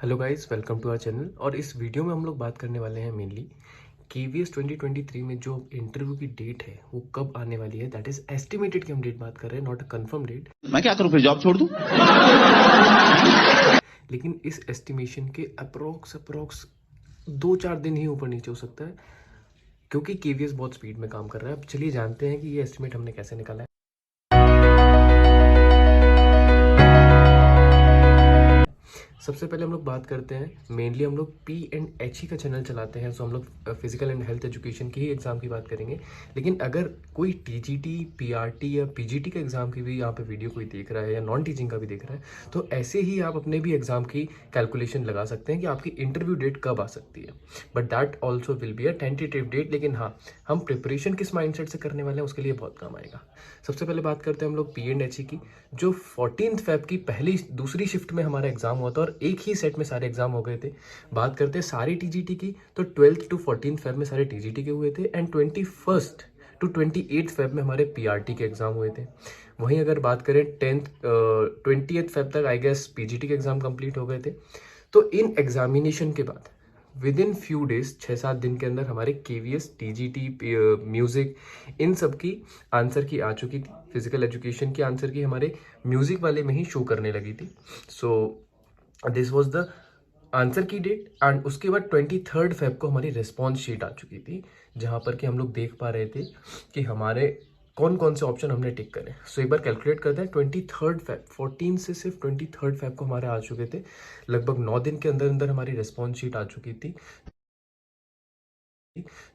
Hello guys, welcome to our channel. और इस video में हम लोग बात करने वाले हैं मेनली केवीएस 2023 में जो इंटरव्यू की डेट है वो कब आने वाली है। दैट इज एस्टिमेटेड की हम डेट बात कर रहे हैं, नॉट अ कंफर्म डेट। मैं क्या करूं, फिर जॉब छोड़ दूं? लेकिन इस एस्टिमेशन के अप्रोक्स 2-4 दिन ही ऊपर नीचे हो सकता है, क्योंकि केवीएस बहुत स्पीड में काम कर रहा है। अब चलिए जानते हैं कि ये एस्टिमेट हमने कैसे निकाला है। सबसे पहले हम लोग बात करते हैं, मेनली हम लोग P&HE का चैनल चलाते हैं, सो हम लोग फिजिकल एंड हेल्थ एजुकेशन की ही एग्ज़ाम की बात करेंगे। लेकिन अगर कोई टीजीटी, पीआरटी या पीजीटी का एग्ज़ाम की भी यहाँ पे वीडियो कोई देख रहा है या नॉन टीचिंग का भी देख रहा है, तो ऐसे ही आप अपने भी एग्ज़ाम की कैलकुलेशन लगा सकते हैं कि आपकी इंटरव्यू डेट कब आ सकती है। But that also will be a tentative date. लेकिन हाँ, हम प्रिपरेशन किस माइंडसेट से करने वाले हैं उसके लिए बहुत काम आएगा। सबसे पहले बात करते हैं हम लोग P&HE की, जो 14 फेब की दूसरी शिफ्ट में हमारा एग्जाम हुआ था और एक ही सेट में सारे एग्जाम हो गए थे। बात करते हैं सारी टीजीटी की, तो 12th to 14 फेब में सारे टीजीटी के हुए थे एंड 21st to 28 फेब में हमारे पीआरटी के एग्जाम हुए थे। वहीं अगर बात करें 20th फेब तक आई गेस पीजीटी के एग्जाम कंप्लीट हो गए थे। तो इन एग्जामिनेशन के बाद विद इन फ्यू डेज, 6-7 दिन के अंदर हमारे केवीएस, टीजीटी, म्यूजिक, इन सब की आंसर की आ चुकी थी। फिजिकल एजुकेशन की आंसर की हमारे म्यूजिक वाले में ही शो करने लगी थी। So this was the answer की डेट। एंड उसके बाद 23rd फेब को हमारी रिस्पॉन्स शीट आ चुकी थी, जहां पर कि हम लोग देख पा रहे थे कि हमारे कौन कौन से ऑप्शन हमने टिक करे। सो एक बार कैलकुलेट करते हैं। 23rd फेब, 14 से सिर्फ 23rd फेब को हमारे आ चुके थे। लगभग 9 दिन के अंदर अंदर हमारी रिस्पॉन्स शीट आ चुकी थी,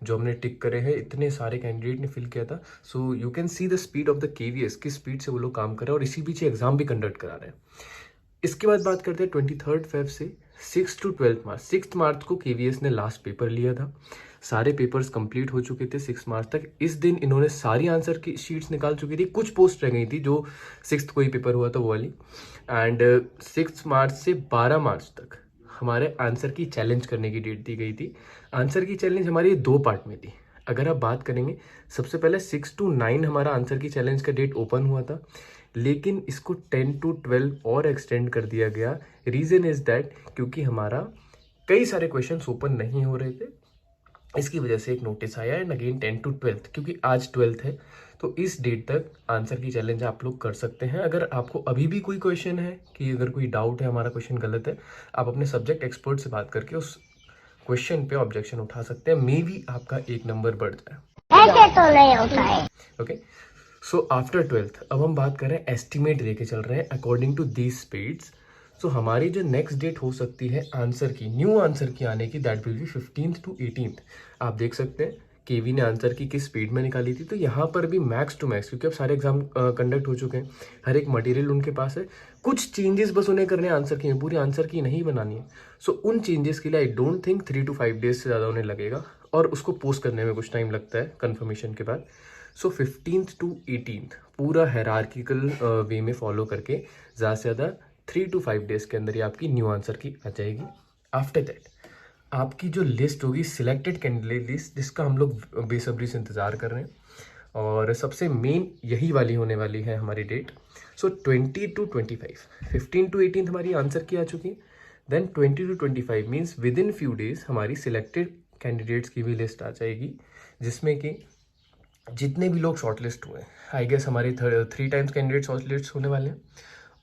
जो हमने टिक करे हैं। इतने सारे कैंडिडेट ने फिल किया था। So you can see the speed of the KVS, किस स्पीड से वो लोग काम कर रहे हैं, और इसी बीच एग्जाम भी कंडक्ट करा रहे हैं। इसके बाद बात करते हैं 23rd फेब से 6 to 12 मार्च। 6 मार्च को केवीएस ने लास्ट पेपर लिया था। सारे पेपर्स कंप्लीट हो चुके थे 6 मार्च तक। इस दिन इन्होंने सारी आंसर की शीट्स निकाल चुकी थी। कुछ पोस्ट रह गई थी, जो 6th को ही पेपर हुआ था वो वाली। एंड 6 मार्च से 12 मार्च तक हमारे आंसर की चैलेंज करने की डेट दी गई थी। आंसर की चैलेंज हमारी 2 पार्ट में थी। अगर आप बात करेंगे, सबसे पहले 6 to 9 हमारा आंसर की चैलेंज का डेट ओपन हुआ था, लेकिन इसको 10 to 12 और एक्सटेंड कर दिया गया। रीज़न इज दैट क्योंकि हमारा कई सारे क्वेश्चन ओपन नहीं हो रहे थे, इसकी वजह से एक नोटिस आया। एंड अगेन 10 to 12, क्योंकि आज 12th है, तो इस डेट तक आंसर की चैलेंज आप लोग कर सकते हैं। अगर आपको अभी भी कोई क्वेश्चन है, कि अगर कोई डाउट है, हमारा क्वेश्चन गलत है, आप अपने सब्जेक्ट एक्सपर्ट से बात करके उस क्वेश्चन पे ऑब्जेक्शन उठा सकते हैं। मे बी आपका 1 नंबर बढ़ जाए। ऐसे तो नहीं होता है। ओके, सो आफ्टर 12th अब हम बात करें, एस्टिमेट लेके चल रहे हैं अकॉर्डिंग टू दीज स्पीड्स। सो हमारी जो नेक्स्ट डेट हो सकती है आंसर की, न्यू आंसर की आने की, that will be 15th to 18th। आप देख सकते हैं केवी ने आंसर की किस स्पीड में निकाली थी। तो यहाँ पर भी मैक्स टू मैक्स, क्योंकि अब सारे एग्जाम कंडक्ट हो चुके हैं, हर एक मटेरियल उनके पास है, कुछ चेंजेस बस उन्हें करने आंसर की, पूरी आंसर की नहीं बनानी है। सो उन चेंजेस के लिए I don't think 3 to 5 days से ज़्यादा उन्हें लगेगा, और उसको पोस्ट करने में कुछ टाइम लगता है कन्फर्मेशन के बाद। सो 15th to 18th पूरा हायरार्किकल वे में फॉलो करके ज़्यादा से ज़्यादा 3 to 5 डेज के अंदर ही आपकी न्यू आंसर की आ जाएगी। आफ्टर दैट आपकी जो लिस्ट होगी, सिलेक्टेड कैंडिडेट लिस्ट, जिसका हम लोग बेसब्री से इंतज़ार कर रहे हैं, और सबसे मेन यही वाली होने वाली है हमारी डेट। सो 20 to 25, 15 to 18 हमारी आंसर की आ चुकी है। Then 20 to 25 means within few days हमारी सिलेक्टेड कैंडिडेट्स की भी लिस्ट आ जाएगी, जिसमें कि जितने भी लोग शॉर्टलिस्ट हुए, आई गेस हमारे 3 टाइम्स कैंडिडेट शॉर्टलिस्ट होने वाले हैं।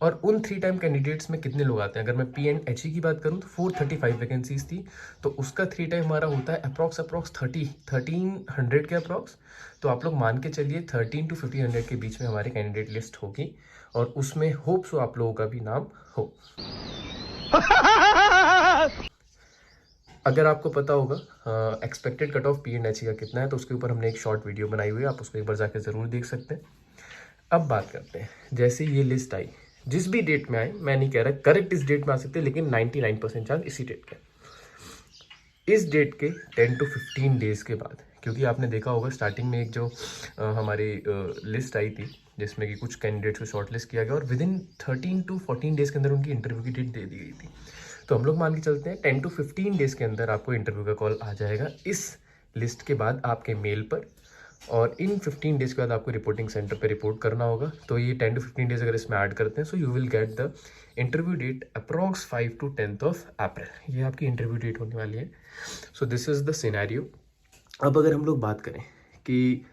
और उन 3 टाइम कैंडिडेट्स में कितने लोग आते हैं, अगर मैं P&HE की बात करूं तो 435 वैकेंसीज थी, तो उसका 3 टाइम हमारा होता है अप्रॉक्स 1300 के अप्रॉक्स। तो आप लोग मान के चलिए 13 to 1500 के बीच में हमारी कैंडिडेट लिस्ट होगी, और उसमें होप सो आप लोगों का भी नाम हो। अगर आपको पता होगा एक्सपेक्टेड कट ऑफ P&HE का कितना है, तो उसके ऊपर हमने एक शॉर्ट वीडियो बनाई हुई है, आप उसको एक बार जाकर ज़रूर देख सकते हैं। अब बात करते हैं, जैसे ये लिस्ट आई, जिस भी डेट में आए, मैं नहीं कह रहा करेक्ट इस डेट में आ सकते, लेकिन 99% चांस इसी डेट के, इस डेट के 10 to 15 डेज के बाद, क्योंकि आपने देखा होगा स्टार्टिंग में एक जो हमारी लिस्ट आई थी, जिसमें कि कुछ कैंडिडेट्स को शॉर्टलिस्ट किया गया और विद इन 13 to 14 डेज के अंदर उनकी इंटरव्यू की डेट दे दी गई थी। तो हम लोग मान के चलते हैं 10 to 15 डेज के अंदर आपको इंटरव्यू का कॉल आ जाएगा इस लिस्ट के बाद आपके मेल पर। और इन 15 डेज़ के बाद आपको रिपोर्टिंग सेंटर पे रिपोर्ट करना होगा। तो ये 10 to 15 डेज़ अगर इसमें ऐड करते हैं, so you will get the interview date approx 5 to 10th of April. ये आपकी इंटरव्यू डेट होने वाली है। So this is the scenario. अब अगर हम लोग बात करें कि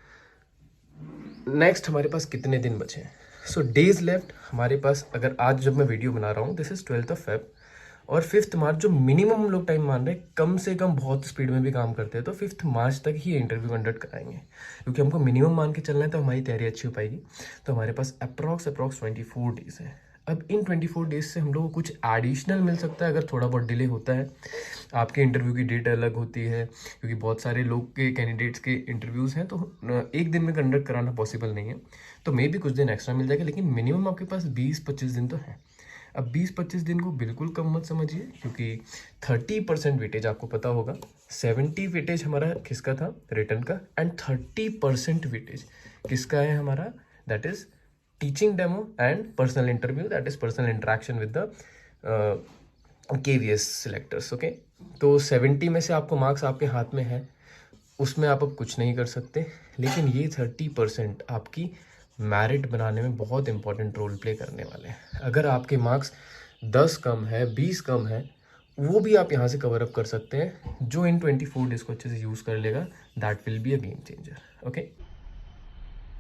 नेक्स्ट हमारे पास कितने दिन बचे हैं, सो डेज लेफ्ट हमारे पास, अगर आज जब मैं वीडियो बना रहा हूँ, this is 12th of Feb और 5th मार्च जो मिनिमम हम लोग टाइम मान रहे हैं, कम से कम बहुत स्पीड में भी काम करते हैं तो 5th मार्च तक ही इंटरव्यू कंडक्ट कराएंगे, क्योंकि हमको मिनिमम मान के चलना है तो हमारी तैयारी अच्छी हो पाएगी। तो हमारे पास अप्रॉक्स 24 डेज़ है। अब इन 24 डेज से हम लोग को कुछ एडिशनल मिल सकता है अगर थोड़ा बहुत डिले होता है। आपके इंटरव्यू की डेट अलग होती है, क्योंकि बहुत सारे लोग के कैंडिडेट्स के इंटरव्यूज़ हैं, तो एक दिन में कंडक्ट कराना पॉसिबल नहीं है, तो मे भी कुछ दिन एक्स्ट्रा मिल जाएगा, लेकिन मिनिमम आपके पास 20-25 दिन तो है। अब 20-25 दिन को बिल्कुल कम मत समझिए, क्योंकि 30% वेटेज आपको पता होगा, 70 वेटेज हमारा किसका था, रिटर्न का, एंड 30% वेटेज किसका है हमारा, that is teaching demo and personal interview, that is personal interaction with the KVS selectors. Okay, तो 70 में से आपको मार्क्स आपके हाथ में है, उसमें आप अब कुछ नहीं कर सकते, लेकिन ये 30% आपकी मेरिट बनाने में बहुत इंपॉर्टेंट रोल प्ले करने वाले हैं। अगर आपके मार्क्स 10 कम है, 20 कम है, वो भी आप यहाँ से कवर अप कर सकते हैं। जो इन 24 डेज को अच्छे से यूज़ कर लेगा, that will be a game changer. Okay,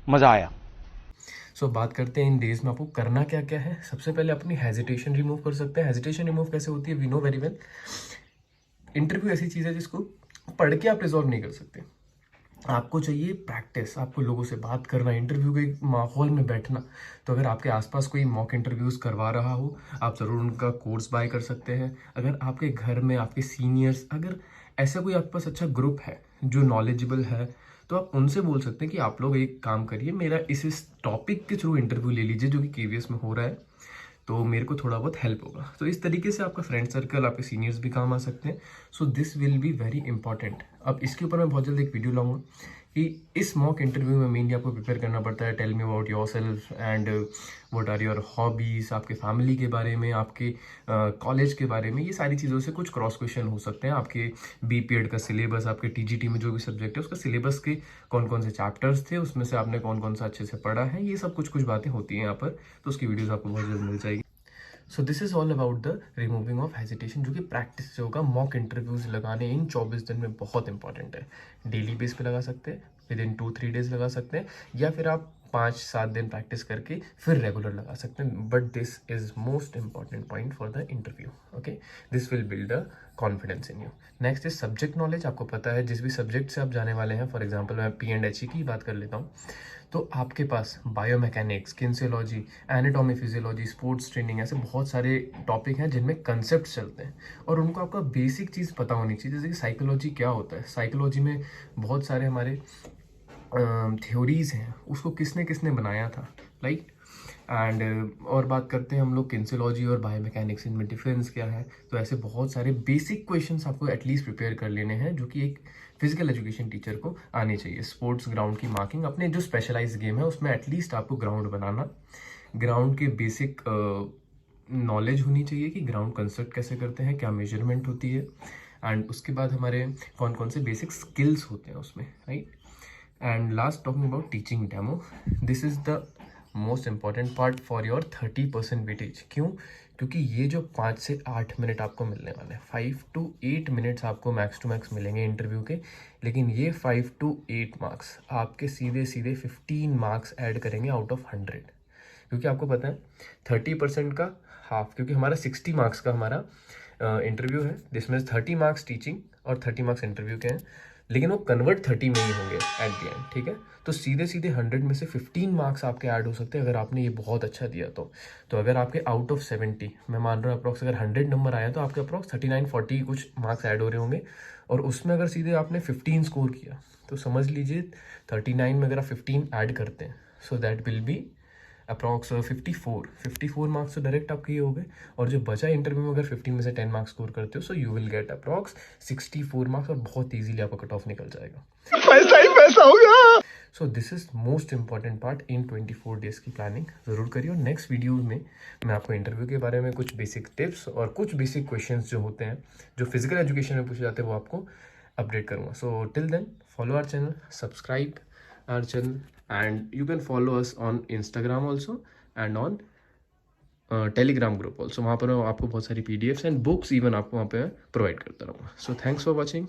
मजा आया। सो बात करते हैं इन डेज में आपको करना क्या क्या है। सबसे पहले अपनी हेजिटेशन रिमूव कर सकते हैं। हेजिटेशन रिमूव कैसे होती है, we know very well. Interview ऐसी चीज़ है जिसको पढ़ के आप रिजॉल्व नहीं कर सकते। आपको चाहिए प्रैक्टिस, आपको लोगों से बात करना, इंटरव्यू के माहौल में बैठना। तो अगर आपके आसपास कोई मॉक इंटरव्यूज़ करवा रहा हो, आप ज़रूर उनका कोर्स बाय कर सकते हैं। अगर आपके घर में आपके सीनियर्स, अगर ऐसा कोई आपके पास अच्छा ग्रुप है जो नॉलेजेबल है, तो आप उनसे बोल सकते हैं कि आप लोग एक काम करिए, मेरा इस टॉपिक के थ्रू इंटरव्यू ले लीजिए जो कि KVS में हो रहा है, तो मेरे को थोड़ा बहुत हेल्प होगा। तो इस तरीके से आपका फ्रेंड सर्कल, आपके सीनियर्स भी काम आ सकते हैं। So this will be very important. अब इसके ऊपर मैं बहुत जल्द एक वीडियो लाऊंगा कि इस मॉक इंटरव्यू में मेनली आपको प्रिपेयर करना पड़ता है। Tell me about yourself and what are your hobbies, आपके फैमिली के बारे में, आपके कॉलेज के बारे में, ये सारी चीज़ों से कुछ क्रॉस क्वेश्चन हो सकते हैं। आपके BPED का सिलेबस, आपके TGT में जो भी सब्जेक्ट है उसका सिलेबस के कौन कौन से चैप्टर्स थे, उसमें से आपने कौन कौन सा अच्छे से पढ़ा है, ये सब कुछ बातें होती हैं यहाँ पर। तो उसकी वीडियोज़ आपको बहुत जल्द मिल जाएगी। सो this is all about the removing of hesitation, जो कि प्रैक्टिस से होगा। मॉक इंटरव्यूज़ लगाने इन 24 दिन में बहुत इंपॉर्टेंट है। डेली बेस पे लगा सकते हैं, विद इन 2-3 डेज लगा सकते हैं, या फिर आप 5-7 दिन प्रैक्टिस करके फिर रेगुलर लगा सकते हैं। But this is most important point for the interview. Okay, this will build a confidence in you. Next is subject knowledge. आपको पता है जिस भी सब्जेक्ट से आप जाने वाले हैं, फॉर एग्जाम्पल मैं P&HE की बात कर लेता हूँ, तो आपके पास biomechanics, kinesiology, anatomy, physiology, sports training, ऐसे बहुत सारे टॉपिक हैं जिनमें कंसेप्ट चलते हैं और उनको आपका बेसिक चीज़ पता होनी चाहिए। जैसे कि साइकोलॉजी क्या होता है, साइकोलॉजी में बहुत सारे हमारे थ्योरीज हैं, उसको किसने किसने बनाया था, राइट। एंड और बात करते हैं हम लोग किन्सियोलॉजी और बायोमैकेनिक्स, इनमें डिफरेंस क्या है। तो ऐसे बहुत सारे बेसिक क्वेश्चंस आपको एटलीस्ट प्रिपेयर कर लेने हैं, जो कि एक फिजिकल एजुकेशन टीचर को आने चाहिए। स्पोर्ट्स ग्राउंड की मार्किंग, अपने जो स्पेशलाइज गेम है उसमें एटलीस्ट आपको ग्राउंड बनाना, ग्राउंड के बेसिक नॉलेज होनी चाहिए कि ग्राउंड कंस्ट्रक्ट कैसे करते हैं, क्या मेजरमेंट होती है, एंड उसके बाद हमारे कौन कौन से बेसिक स्किल्स होते हैं उसमें, right. And last talking about teaching demo, this is the most important part for your 30% weightage. क्यों? क्योंकि ये जो 5 से 8 मिनट आपको मिलने वाले हैं, 5 to 8 मिनट्स आपको मैक्स टू मैक्स मिलेंगे इंटरव्यू के, लेकिन ये 5 to 8 मार्क्स आपके सीधे सीधे 15 मार्क्स ऐड करेंगे आउट ऑफ 100। क्योंकि आपको पता है 30% का हाफ, क्योंकि हमारा 60 मार्क्स का हमारा इंटरव्यू है, जिसमें 30 मार्क्स टीचिंग और 30 मार्क्स इंटरव्यू के हैं, लेकिन वो कन्वर्ट 30 में ही होंगे एट द एंड, ठीक है। तो सीधे सीधे 100 में से 15 मार्क्स आपके ऐड हो सकते हैं अगर आपने ये बहुत अच्छा दिया तो अगर आपके आउट ऑफ 70, मैं मान रहा हूँ अप्रॉक्स अगर 100 नंबर आया तो आपके अप्रॉक्स 39-40 कुछ मार्क्स ऐड हो रहे होंगे, और उसमें अगर सीधे आपने 15 स्कोर किया तो समझ लीजिए 39 में अगर आप 15 ऐड करते हैं, so that will be approx 54 marks तो डायरेक्ट आपके ये हो गए, और जो बचा इंटरव्यू में अगर 15 में से 10 मार्क्स स्कोर करते हो, सो you will gate approx 64 marks, और बहुत ईजिली आपका कट ऑफ निकल जाएगा। पैसा ही पैसा होगा। So this is most important part in 24 days की प्लानिंग ज़रूर करिए। और नेक्स्ट वीडियो में मैं आपको इंटरव्यू के बारे में कुछ बेसिक टिप्स और कुछ बेसिक क्वेश्चंस जो होते हैं जो फिजिकल एजुकेशन में पूछे जाते हैं वो आपको अपडेट करूँगा। So till then follow our channel, subscribe, our channel and you can follow us on Instagram also and on Telegram group also. वहाँ पर मैं आपको बहुत सारी PDFs एंड बुक्स इवन आपको वहाँ पे प्रोवाइड करता रहूँगा. So thanks for watching.